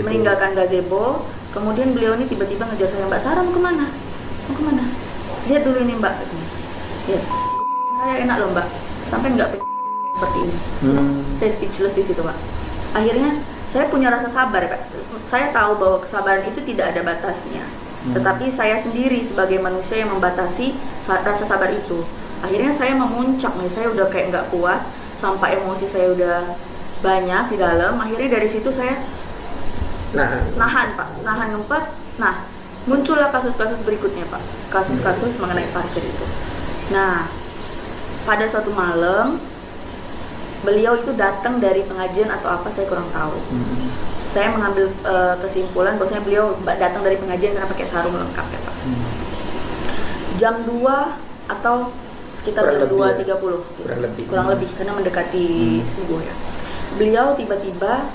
meninggalkan gazebo. Kemudian beliau ini tiba-tiba ngejar saya, Mbak Sarah mau kemana? Mau kemana? Lihat dulu ini Mbak, katanya. Ya, saya enak loh Mbak, sampai nggak seperti ini. Saya speechless di situ Pak. Akhirnya saya punya rasa sabar Pak. Saya tahu bahwa kesabaran itu tidak ada batasnya. Tetapi saya sendiri sebagai manusia yang membatasi rasa sabar itu. Akhirnya saya memuncak nih, saya udah kayak nggak kuat, sampai emosi saya udah banyak di dalam. Akhirnya dari situ saya nahan Pak, nahan ngempet. Nah, muncullah kasus-kasus berikutnya Pak, kasus-kasus mengenai parkir itu. Nah, pada suatu malam beliau itu datang dari pengajian atau apa saya kurang tahu. Saya mengambil kesimpulan bahwasanya beliau datang dari pengajian karena pakai sarung lengkap ya Pak. Jam 2 atau sekitar jam 2.30 kurang lebih karena mendekati subuh ya. Beliau tiba-tiba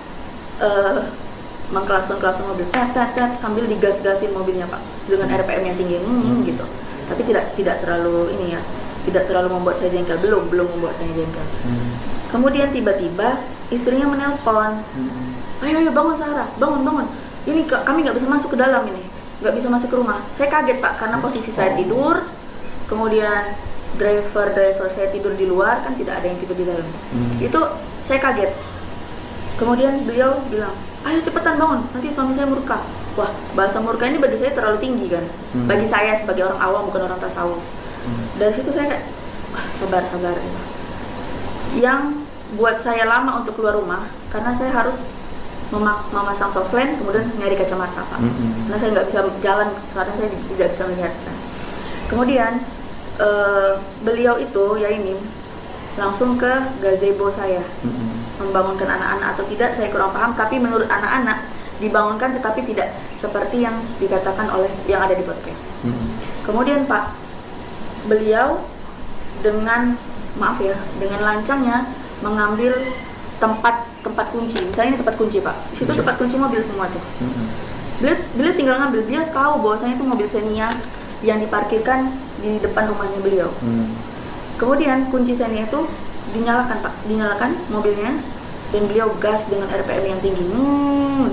mengkelakson mobil, tat sambil digas-gasin mobilnya Pak, dengan RPM yang tinggi gitu. Tapi tidak terlalu ini ya, tidak terlalu membuat saya jengkel, belum membuat saya jengkel. Kemudian tiba-tiba istrinya menelpon, ayo bangun Sarah, bangun. Ini kami nggak bisa masuk ke dalam ini, nggak bisa masuk ke rumah. Saya kaget Pak, karena posisi saya tidur, kemudian driver saya tidur di luar, kan tidak ada yang tidur di dalam. Itu saya kaget. Kemudian beliau bilang, ayo cepetan bangun, nanti suami saya murka. Wah, bahasa murka ini bagi saya terlalu tinggi kan. Bagi saya sebagai orang awam, bukan orang tasawuf. Dari situ saya kayak, wah sabar. Yang buat saya lama untuk keluar rumah, karena saya harus memasang softland, kemudian nyari kacamata Pak. Karena saya nggak bisa jalan, sekarang saya tidak bisa melihat kan. Kemudian beliau itu, ya ini, langsung ke gazebo saya. Membangunkan anak-anak atau tidak saya kurang paham, tapi menurut anak-anak dibangunkan tetapi tidak seperti yang dikatakan oleh yang ada di podcast. Kemudian Pak, beliau dengan lancangnya mengambil tempat kunci. Misalnya ini tempat kunci Pak, di situ tempat kunci mobil semua tuh. Beliau tinggal ngambil, dia tahu bahwasanya itu mobil Xenia yang diparkirkan di depan rumahnya beliau. Kemudian kunci Xenia itu dinyalakan mobilnya, dan beliau gas dengan RPM yang tinggi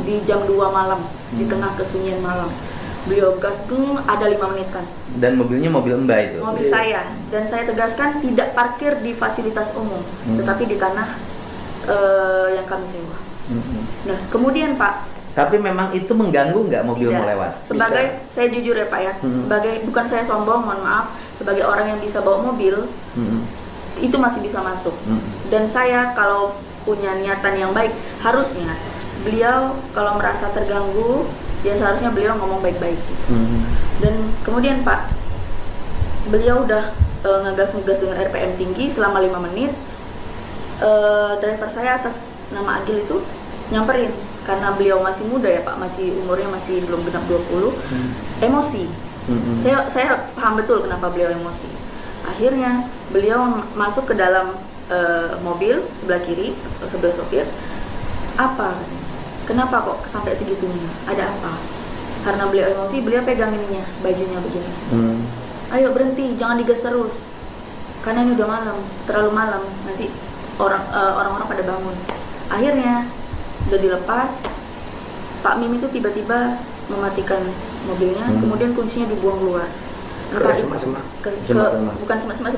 di jam 2 malam, di tengah kesunyian malam. Beliau gas ada 5 menitan. Dan mobilnya mobil Mbak itu? Mobil saya, dan saya tegaskan tidak parkir di fasilitas umum, tetapi di tanah yang kami sewa. Nah kemudian Pak, tapi memang itu mengganggu nggak mobil mau lewat? Saya jujur ya Pak ya, sebagai, bukan saya sombong, mohon maaf, sebagai orang yang bisa bawa mobil, itu masih bisa masuk. Dan saya kalau punya niatan yang baik, harusnya beliau kalau merasa terganggu, ya seharusnya beliau ngomong baik-baik gitu. Dan kemudian Pak, beliau udah ngegas dengan RPM tinggi selama 5 menit. Driver saya atas nama Agil itu nyamperin, karena beliau masih muda ya Pak, umurnya masih belum genap 20, emosi. Saya paham betul kenapa beliau emosi. Akhirnya beliau masuk ke dalam mobil sebelah kiri, sebelah sopir. Apa? Kenapa kok sampai segitunya? Ada apa? Karena beliau emosi, beliau pegang ininya, bajunya begini. Ayo berhenti, jangan digas terus. Karena ini udah malam, terlalu malam. Nanti orang-orang pada bangun. Akhirnya udah dilepas. Pak Mim itu tiba-tiba mematikan mobilnya, kemudian kuncinya dibuang keluar. Ke semak-semak? Bukan semak-semak.